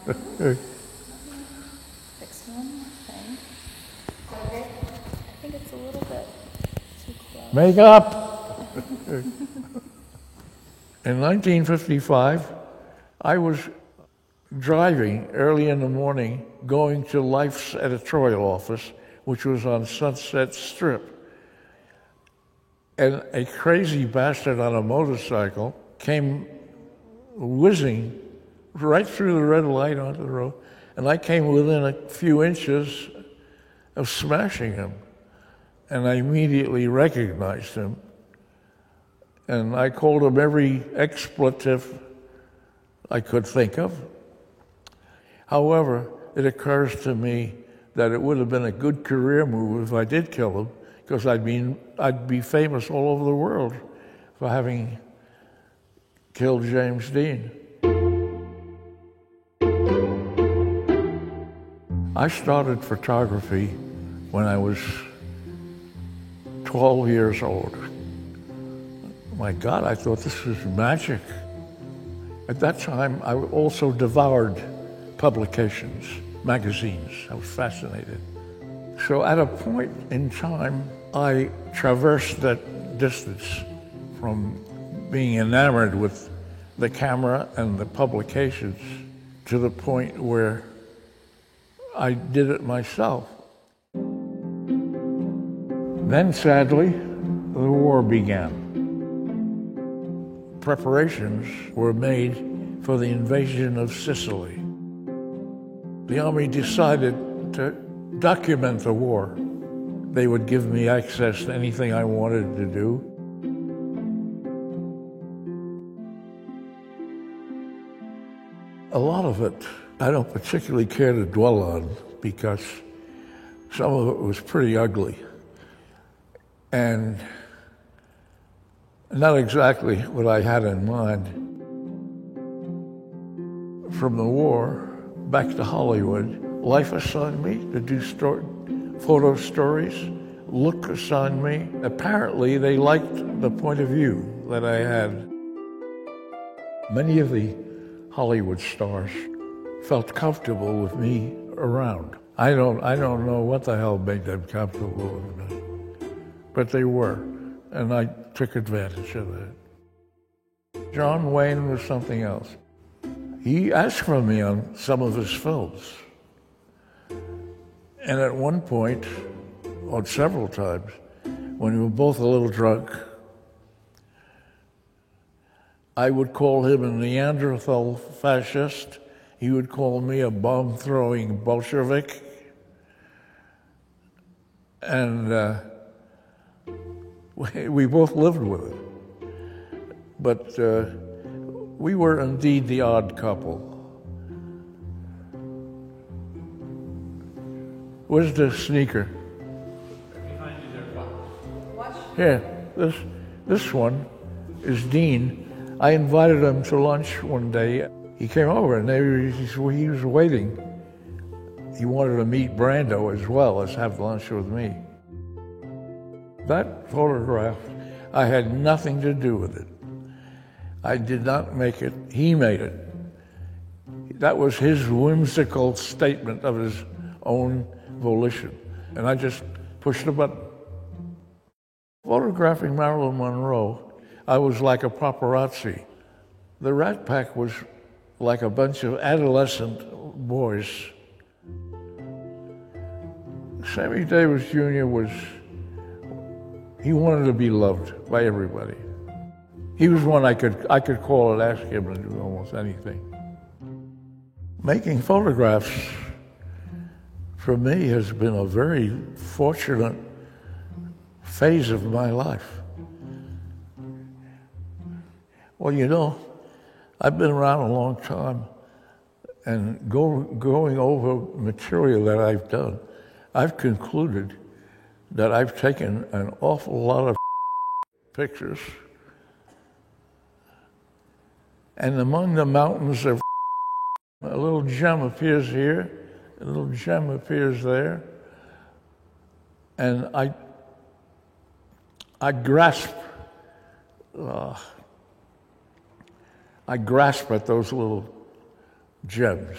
Fix one thing. Okay. I think it's a little bit too close. Make up! In 1955, I was driving early in the morning going to Life's editorial office, which was on Sunset Strip. And a crazy bastard on a motorcycle came whizzing right through the red light onto the road, and I came within a few inches of smashing him. And I immediately recognized him. And I called him every expletive I could think of. However, it occurs to me that it would have been a good career move if I did kill him, because I'd be famous all over the world for having killed James Dean. I started photography when I was 12 years old. My God, I thought this was magic. At that time, I also devoured publications, magazines. I was fascinated. So at a point in time, I traversed that distance from being enamored with the camera and the publications to the point where I did it myself. Then, sadly, the war began. Preparations were made for the invasion of Sicily. The Army decided to document the war. They would give me access to anything I wanted to do. A lot of it I don't particularly care to dwell on because some of it was pretty ugly and not exactly what I had in mind. From the war back to Hollywood, Life assigned me to do photo stories. Look assigned me. Apparently, they liked the point of view that I had. Many of the Hollywood stars felt comfortable with me around. I don't know what the hell made them comfortable with me, but they were, and I took advantage of that. John Wayne was something else. He asked for me on some of his films. And at one point, or several times, when we were both a little drunk, I would call him a Neanderthal fascist. He would call me a bomb-throwing Bolshevik. And we both lived with it. But we were indeed the odd couple. Where's the sneaker? Behind you there, Watch. Here, this one is Dean. I invited him to lunch one day. He came over and he was waiting. He wanted to meet Brando as well as have lunch with me. That photograph, I had nothing to do with it. I did not make it, he made it. That was his whimsical statement of his own volition. And I just pushed a button. Photographing Marilyn Monroe, I was like a paparazzi. The Rat Pack was like a bunch of adolescent boys. Sammy Davis Jr. he wanted to be loved by everybody. He was one I could call and ask him to do almost anything. Making photographs for me has been a very fortunate phase of my life. Well, you know, I've been around a long time, and going over material that I've done, I've concluded that I've taken an awful lot of pictures, and among the mountains of a little gem appears here, a little gem appears there, and I grasp at those little gems.